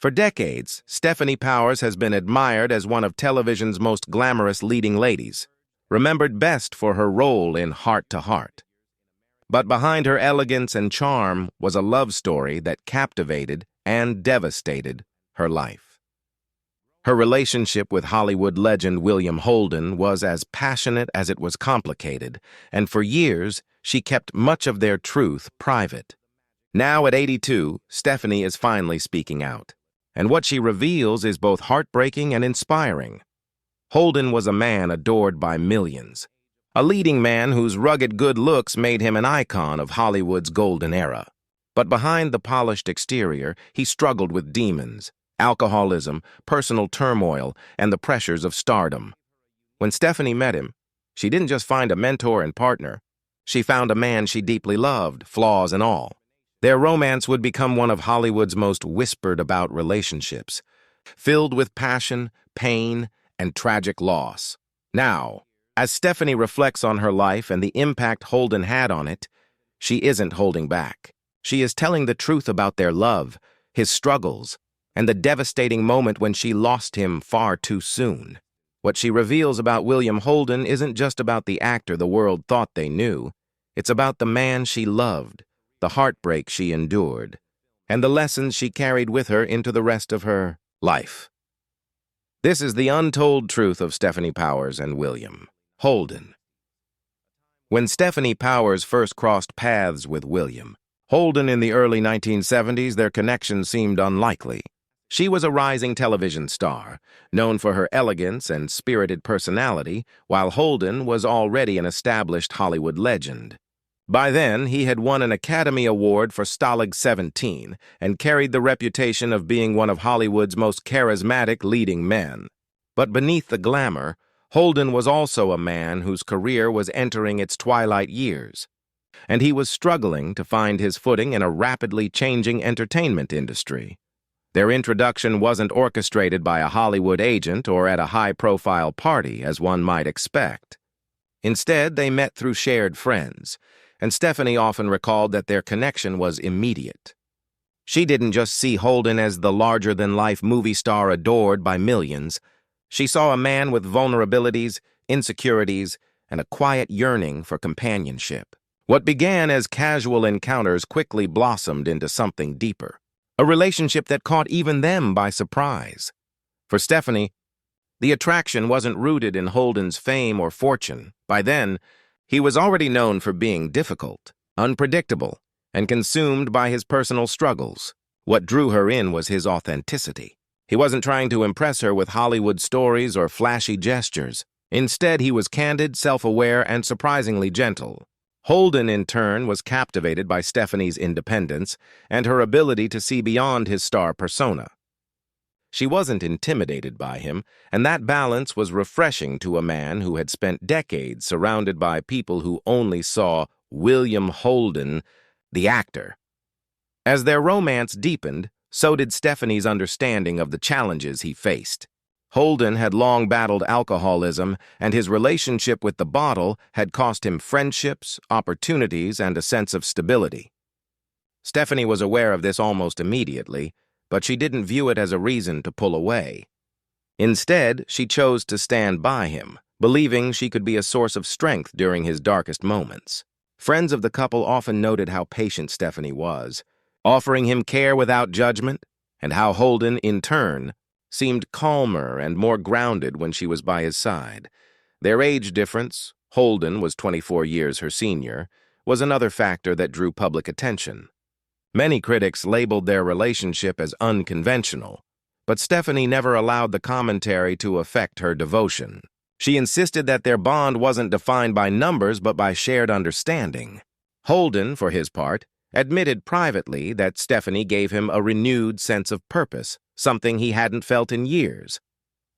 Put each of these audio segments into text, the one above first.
For decades, Stefanie Powers has been admired as one of television's most glamorous leading ladies, remembered best for her role in Heart to Heart. But behind her elegance and charm was a love story that captivated and devastated her life. Her relationship with Hollywood legend William Holden was as passionate as it was complicated, and for years she kept much of their truth private. Now at 82, Stefanie is finally speaking out, and what she reveals is both heartbreaking and inspiring. Holden was a man adored by millions, a leading man whose rugged good looks made him an icon of Hollywood's golden era. But behind the polished exterior, he struggled with demons, alcoholism, personal turmoil, and the pressures of stardom. When Stefanie met him, she didn't just find a mentor and partner. She found a man she deeply loved, flaws and all. Their romance would become one of Hollywood's most whispered-about relationships, filled with passion, pain, and tragic loss. Now, as Stefanie reflects on her life and the impact Holden had on it, she isn't holding back. She is telling the truth about their love, his struggles, and the devastating moment when she lost him far too soon. What she reveals about William Holden isn't just about the actor the world thought they knew. It's about the man she loved, the heartbreak she endured, and the lessons she carried with her into the rest of her life. This is the untold truth of Stefanie Powers and William Holden. When Stefanie Powers first crossed paths with William Holden in the early 1970s, their connection seemed unlikely. She was a rising television star, known for her elegance and spirited personality, while Holden was already an established Hollywood legend. By then, he had won an Academy Award for Stalag 17 and carried the reputation of being one of Hollywood's most charismatic leading men. But beneath the glamour, Holden was also a man whose career was entering its twilight years, and he was struggling to find his footing in a rapidly changing entertainment industry. Their introduction wasn't orchestrated by a Hollywood agent or at a high-profile party, as one might expect. Instead, they met through shared friends, and Stefanie often recalled that their connection was immediate. She didn't just see Holden as the larger-than-life movie star adored by millions. She saw a man with vulnerabilities, insecurities, and a quiet yearning for companionship. What began as casual encounters quickly blossomed into something deeper, a relationship that caught even them by surprise. For Stefanie, the attraction wasn't rooted in Holden's fame or fortune. By then, he was already known for being difficult, unpredictable, and consumed by his personal struggles. What drew her in was his authenticity. He wasn't trying to impress her with Hollywood stories or flashy gestures. Instead, he was candid, self-aware, and surprisingly gentle. Holden, in turn, was captivated by Stefanie's independence and her ability to see beyond his star persona. She wasn't intimidated by him, and that balance was refreshing to a man who had spent decades surrounded by people who only saw William Holden, the actor. As their romance deepened, so did Stefanie's understanding of the challenges he faced. Holden had long battled alcoholism, and his relationship with the bottle had cost him friendships, opportunities, and a sense of stability. Stefanie was aware of this almost immediately, but she didn't view it as a reason to pull away. Instead, she chose to stand by him, believing she could be a source of strength during his darkest moments. Friends of the couple often noted how patient Stefanie was, offering him care without judgment, and how Holden, in turn, seemed calmer and more grounded when she was by his side. Their age difference, Holden was 24 years her senior, was another factor that drew public attention. Many critics labeled their relationship as unconventional, but Stefanie never allowed the commentary to affect her devotion. She insisted that their bond wasn't defined by numbers but by shared understanding. Holden, for his part, admitted privately that Stefanie gave him a renewed sense of purpose, something he hadn't felt in years.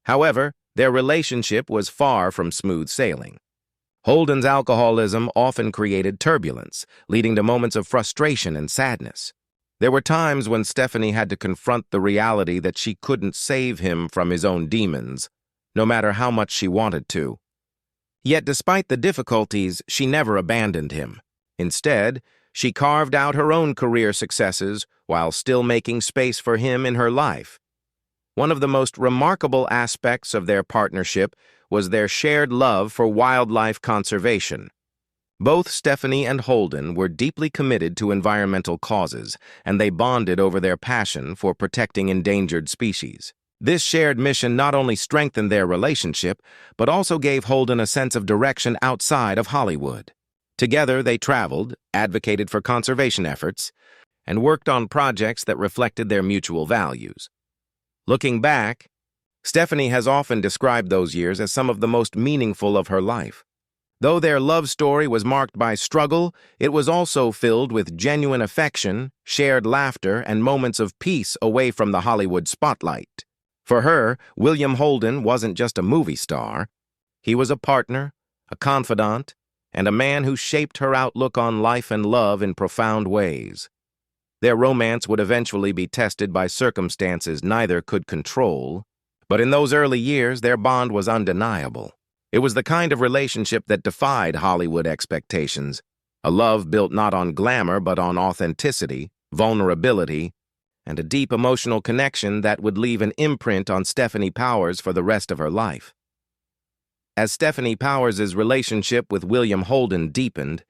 However, their relationship was far from smooth sailing. Holden's alcoholism often created turbulence, leading to moments of frustration and sadness. There were times when Stefanie had to confront the reality that she couldn't save him from his own demons, no matter how much she wanted to. Yet despite the difficulties, she never abandoned him. Instead, she carved out her own career successes while still making space for him in her life. One of the most remarkable aspects of their partnership was their shared love for wildlife conservation. Both Stefanie and Holden were deeply committed to environmental causes, and they bonded over their passion for protecting endangered species. This shared mission not only strengthened their relationship, but also gave Holden a sense of direction outside of Hollywood. Together, they traveled, advocated for conservation efforts, and worked on projects that reflected their mutual values. Looking back, Stefanie has often described those years as some of the most meaningful of her life. Though their love story was marked by struggle, it was also filled with genuine affection, shared laughter, and moments of peace away from the Hollywood spotlight. For her, William Holden wasn't just a movie star. He was a partner, a confidant, and a man who shaped her outlook on life and love in profound ways. Their romance would eventually be tested by circumstances neither could control, but in those early years, their bond was undeniable. It was the kind of relationship that defied Hollywood expectations, a love built not on glamour but on authenticity, vulnerability, and a deep emotional connection that would leave an imprint on Stefanie Powers for the rest of her life. As Stefanie Powers' relationship with William Holden deepened,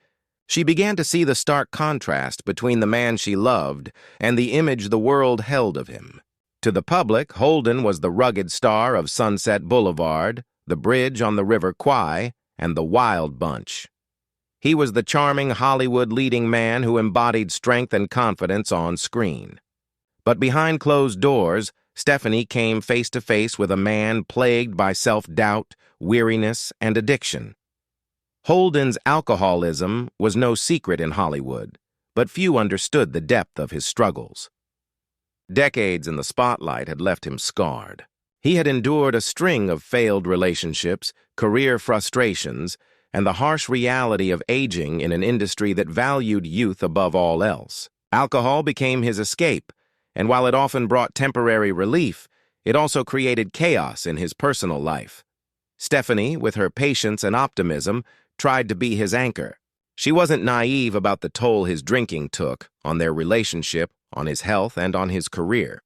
she began to see the stark contrast between the man she loved and the image the world held of him. To the public, Holden was the rugged star of Sunset Boulevard, the bridge on the River Kwai, and the Wild Bunch. He was the charming Hollywood leading man who embodied strength and confidence on screen. But behind closed doors, Stefanie came face to face with a man plagued by self-doubt, weariness, and addiction. Holden's alcoholism was no secret in Hollywood, but few understood the depth of his struggles. Decades in the spotlight had left him scarred. He had endured a string of failed relationships, career frustrations, and the harsh reality of aging in an industry that valued youth above all else. Alcohol became his escape, and while it often brought temporary relief, it also created chaos in his personal life. Stefanie, with her patience and optimism, tried to be his anchor. She wasn't naive about the toll his drinking took on their relationship, on his health, and on his career.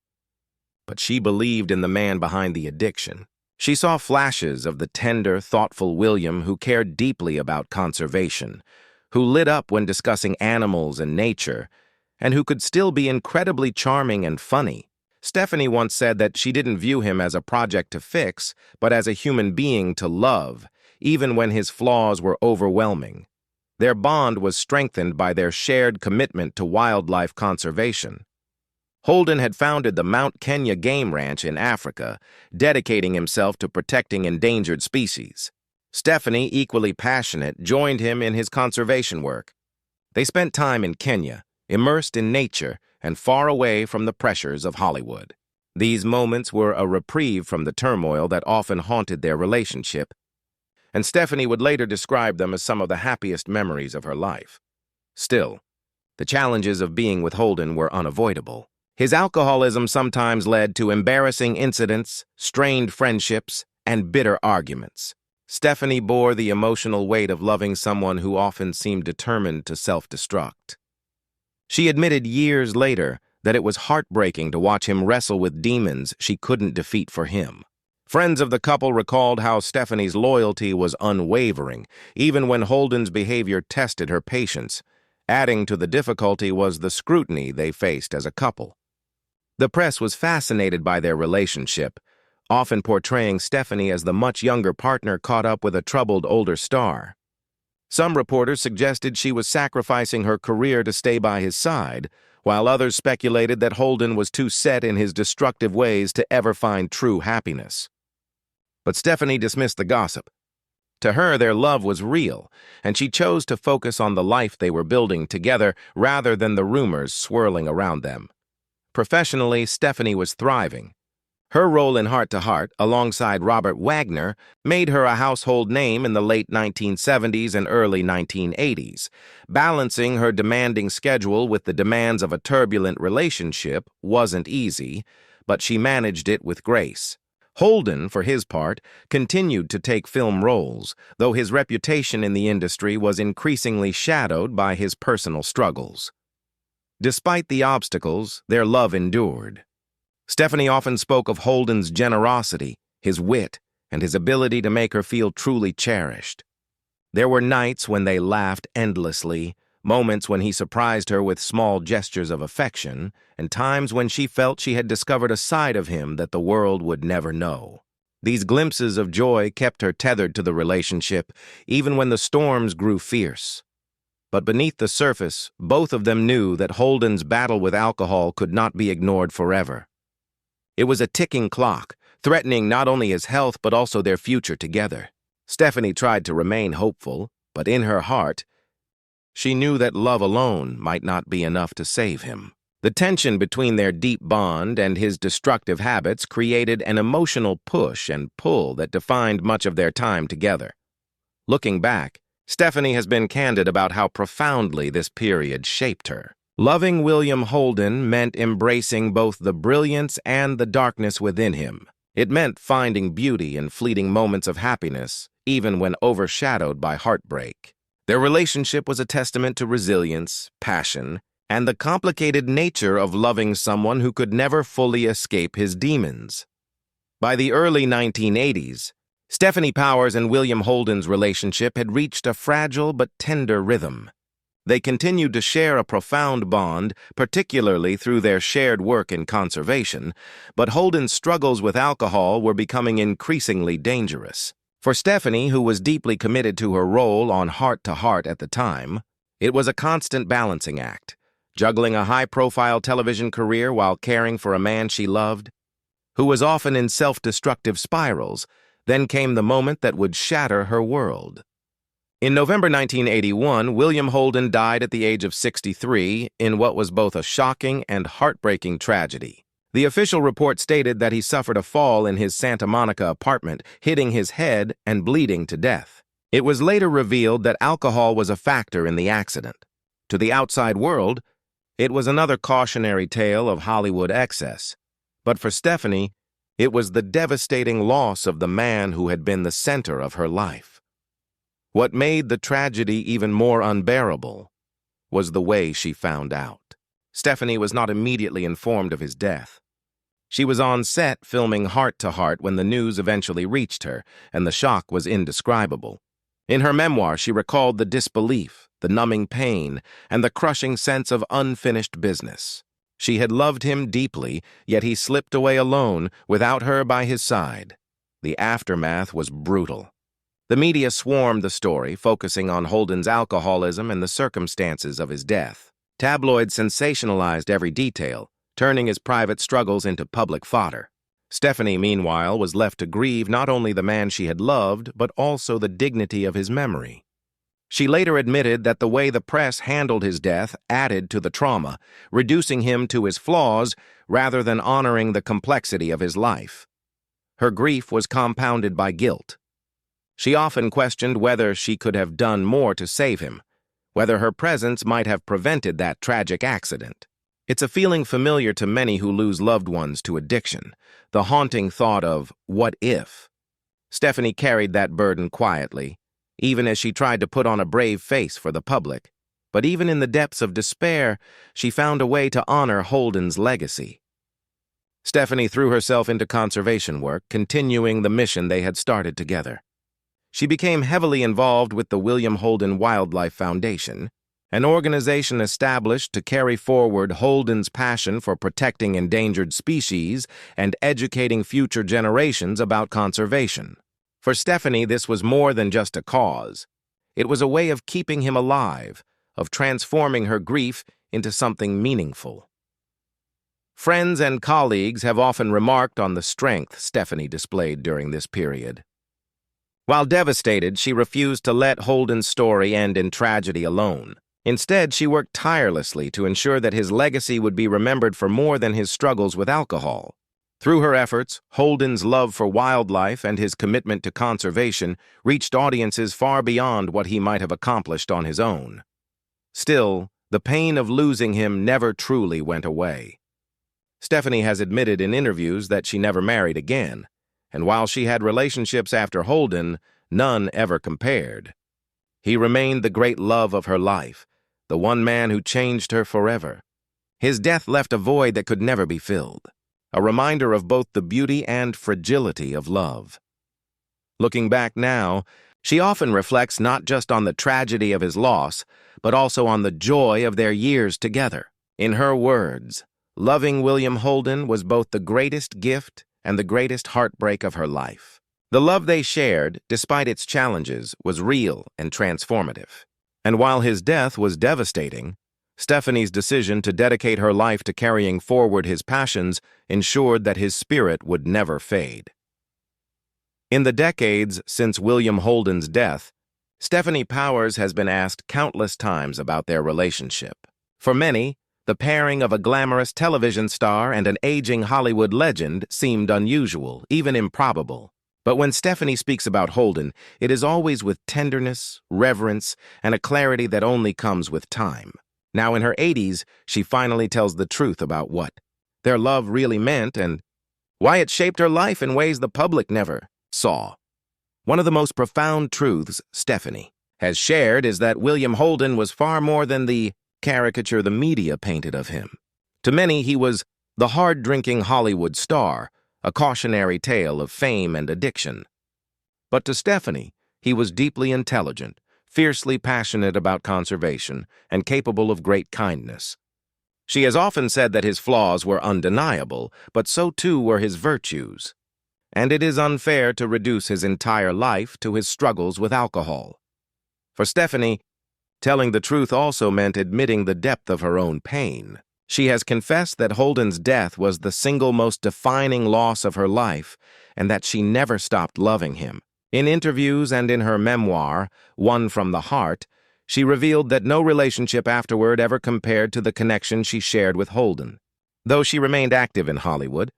But she believed in the man behind the addiction. She saw flashes of the tender, thoughtful William who cared deeply about conservation, who lit up when discussing animals and nature, and who could still be incredibly charming and funny. Stefanie once said that she didn't view him as a project to fix, but as a human being to love, even when his flaws were overwhelming. Their bond was strengthened by their shared commitment to wildlife conservation. Holden had founded the Mount Kenya Game Ranch in Africa, dedicating himself to protecting endangered species. Stefanie, equally passionate, joined him in his conservation work. They spent time in Kenya, immersed in nature and far away from the pressures of Hollywood. These moments were a reprieve from the turmoil that often haunted their relationship, and Stefanie would later describe them as some of the happiest memories of her life. Still, the challenges of being with Holden were unavoidable. His alcoholism sometimes led to embarrassing incidents, strained friendships, and bitter arguments. Stefanie bore the emotional weight of loving someone who often seemed determined to self-destruct. She admitted years later that it was heartbreaking to watch him wrestle with demons she couldn't defeat for him. Friends of the couple recalled how Stefanie's loyalty was unwavering, even when Holden's behavior tested her patience. Adding to the difficulty was the scrutiny they faced as a couple. The press was fascinated by their relationship, often portraying Stefanie as the much younger partner caught up with a troubled older star. Some reporters suggested she was sacrificing her career to stay by his side, while others speculated that Holden was too set in his destructive ways to ever find true happiness. But Stefanie dismissed the gossip. To her, their love was real, and she chose to focus on the life they were building together rather than the rumors swirling around them. Professionally, Stefanie was thriving. Her role in Heart to Heart, alongside Robert Wagner, made her a household name in the late 1970s and early 1980s. Balancing her demanding schedule with the demands of a turbulent relationship wasn't easy, but she managed it with grace. Holden, for his part, continued to take film roles, though his reputation in the industry was increasingly shadowed by his personal struggles. Despite the obstacles, their love endured. Stefanie often spoke of Holden's generosity, his wit, and his ability to make her feel truly cherished. There were nights when they laughed endlessly, moments when he surprised her with small gestures of affection, and times when she felt she had discovered a side of him that the world would never know. These glimpses of joy kept her tethered to the relationship, even when the storms grew fierce. But beneath the surface, both of them knew that Holden's battle with alcohol could not be ignored forever. It was a ticking clock, threatening not only his health but also their future together. Stefanie tried to remain hopeful, but in her heart, she knew that love alone might not be enough to save him. The tension between their deep bond and his destructive habits created an emotional push and pull that defined much of their time together. Looking back, Stefanie has been candid about how profoundly this period shaped her. Loving William Holden meant embracing both the brilliance and the darkness within him. It meant finding beauty in fleeting moments of happiness, even when overshadowed by heartbreak. Their relationship was a testament to resilience, passion, and the complicated nature of loving someone who could never fully escape his demons. By the early 1980s, Stefanie Powers and William Holden's relationship had reached a fragile but tender rhythm. They continued to share a profound bond, particularly through their shared work in conservation, but Holden's struggles with alcohol were becoming increasingly dangerous. For Stefanie, who was deeply committed to her role on Heart to Heart at the time, it was a constant balancing act, juggling a high-profile television career while caring for a man she loved, who was often in self-destructive spirals. Then came the moment that would shatter her world. In November 1981, William Holden died at the age of 63 in what was both a shocking and heartbreaking tragedy. The official report stated that he suffered a fall in his Santa Monica apartment, hitting his head and bleeding to death. It was later revealed that alcohol was a factor in the accident. To the outside world, it was another cautionary tale of Hollywood excess. But for Stefanie, it was the devastating loss of the man who had been the center of her life. What made the tragedy even more unbearable was the way she found out. Stefanie was not immediately informed of his death. She was on set filming Heart to Heart when the news eventually reached her, and the shock was indescribable. In her memoir, she recalled the disbelief, the numbing pain, and the crushing sense of unfinished business. She had loved him deeply, yet he slipped away alone, without her by his side. The aftermath was brutal. The media swarmed the story, focusing on Holden's alcoholism and the circumstances of his death. Tabloids sensationalized every detail, turning his private struggles into public fodder. Stefanie, meanwhile, was left to grieve not only the man she had loved, but also the dignity of his memory. She later admitted that the way the press handled his death added to the trauma, reducing him to his flaws rather than honoring the complexity of his life. Her grief was compounded by guilt. She often questioned whether she could have done more to save him, whether her presence might have prevented that tragic accident. It's a feeling familiar to many who lose loved ones to addiction, the haunting thought of, what if? Stefanie carried that burden quietly, even as she tried to put on a brave face for the public. But even in the depths of despair, she found a way to honor Holden's legacy. Stefanie threw herself into conservation work, continuing the mission they had started together. She became heavily involved with the William Holden Wildlife Foundation, an organization established to carry forward Holden's passion for protecting endangered species and educating future generations about conservation. For Stefanie, this was more than just a cause. It was a way of keeping him alive, of transforming her grief into something meaningful. Friends and colleagues have often remarked on the strength Stefanie displayed during this period. While devastated, she refused to let Holden's story end in tragedy alone. Instead, she worked tirelessly to ensure that his legacy would be remembered for more than his struggles with alcohol. Through her efforts, Holden's love for wildlife and his commitment to conservation reached audiences far beyond what he might have accomplished on his own. Still, the pain of losing him never truly went away. Stefanie has admitted in interviews that she never married again, and while she had relationships after Holden, none ever compared. He remained the great love of her life, the one man who changed her forever. His death left a void that could never be filled, a reminder of both the beauty and fragility of love. Looking back now, she often reflects not just on the tragedy of his loss, but also on the joy of their years together. In her words, loving William Holden was both the greatest gift and the greatest heartbreak of her life. The love they shared, despite its challenges, was real and transformative. And while his death was devastating, Stefanie's decision to dedicate her life to carrying forward his passions ensured that his spirit would never fade. In the decades since William Holden's death, Stefanie Powers has been asked countless times about their relationship. For many, the pairing of a glamorous television star and an aging Hollywood legend seemed unusual, even improbable. But when Stefanie speaks about Holden, it is always with tenderness, reverence, and a clarity that only comes with time. Now in her 80s, she finally tells the truth about what their love really meant and why it shaped her life in ways the public never saw. One of the most profound truths Stefanie has shared is that William Holden was far more than the caricature the media painted of him. To many, he was the hard-drinking Hollywood star, a cautionary tale of fame and addiction. But to Stefanie, he was deeply intelligent, fiercely passionate about conservation, and capable of great kindness. She has often said that his flaws were undeniable, but so too were his virtues. And it is unfair to reduce his entire life to his struggles with alcohol. For Stefanie, telling the truth also meant admitting the depth of her own pain. She has confessed that Holden's death was the single most defining loss of her life, and that she never stopped loving him. In interviews and in her memoir, One from the Heart, she revealed that no relationship afterward ever compared to the connection she shared with Holden. Though she remained active in Hollywood,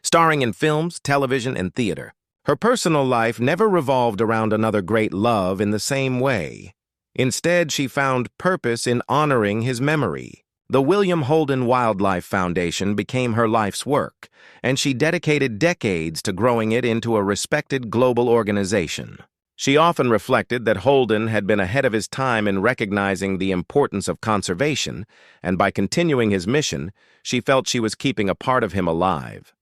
starring in films, television, and theater, her personal life never revolved around another great love in the same way. Instead, she found purpose in honoring his memory. The William Holden Wildlife Foundation became her life's work, and she dedicated decades to growing it into a respected global organization. She often reflected that Holden had been ahead of his time in recognizing the importance of conservation, and by continuing his mission, she felt she was keeping a part of him alive.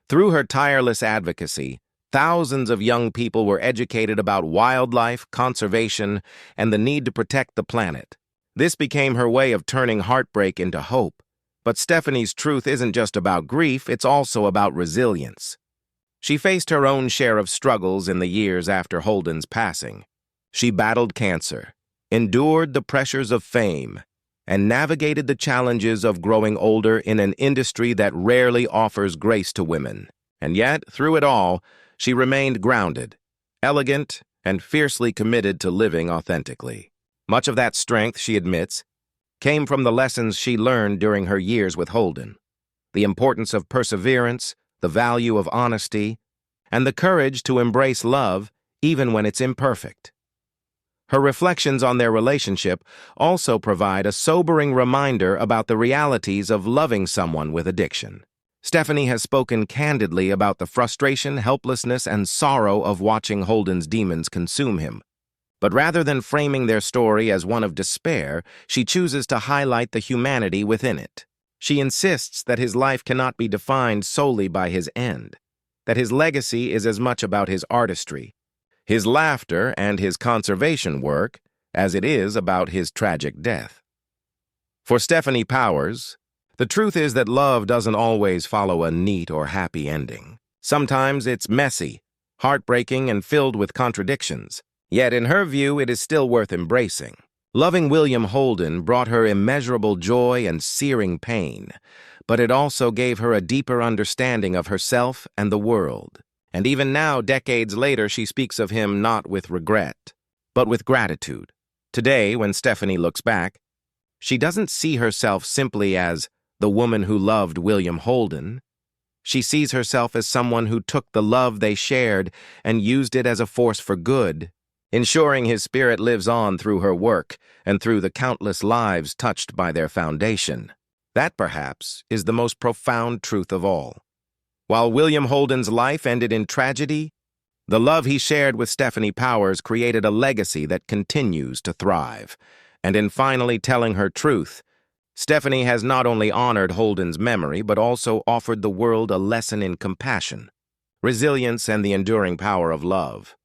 Through her tireless advocacy, thousands of young people were educated about wildlife, conservation, and the need to protect the planet. This became her way of turning heartbreak into hope. But Stefanie's truth isn't just about grief, it's also about resilience. She faced her own share of struggles in the years after Holden's passing. She battled cancer, endured the pressures of fame, and navigated the challenges of growing older in an industry that rarely offers grace to women. And yet, through it all, she remained grounded, elegant, and fiercely committed to living authentically. Much of that strength, she admits, came from the lessons she learned during her years with Holden. The importance of perseverance, the value of honesty, and the courage to embrace love even when it's imperfect. Her reflections on their relationship also provide a sobering reminder about the realities of loving someone with addiction. Stefanie has spoken candidly about the frustration, helplessness, and sorrow of watching Holden's demons consume him. But rather than framing their story as one of despair, she chooses to highlight the humanity within it. She insists that his life cannot be defined solely by his end, that his legacy is as much about his artistry, his laughter, and his conservation work as it is about his tragic death. For Stefanie Powers, the truth is that love doesn't always follow a neat or happy ending. Sometimes it's messy, heartbreaking, and filled with contradictions. Yet, in her view, it is still worth embracing. Loving William Holden brought her immeasurable joy and searing pain, but it also gave her a deeper understanding of herself and the world. And even now, decades later, she speaks of him not with regret, but with gratitude. Today, when Stefanie looks back, she doesn't see herself simply as the woman who loved William Holden. She sees herself as someone who took the love they shared and used it as a force for good, ensuring his spirit lives on through her work and through the countless lives touched by their foundation. That, perhaps, is the most profound truth of all. While William Holden's life ended in tragedy, the love he shared with Stefanie Powers created a legacy that continues to thrive. And in finally telling her truth, Stefanie has not only honored Holden's memory, but also offered the world a lesson in compassion, resilience, and the enduring power of love.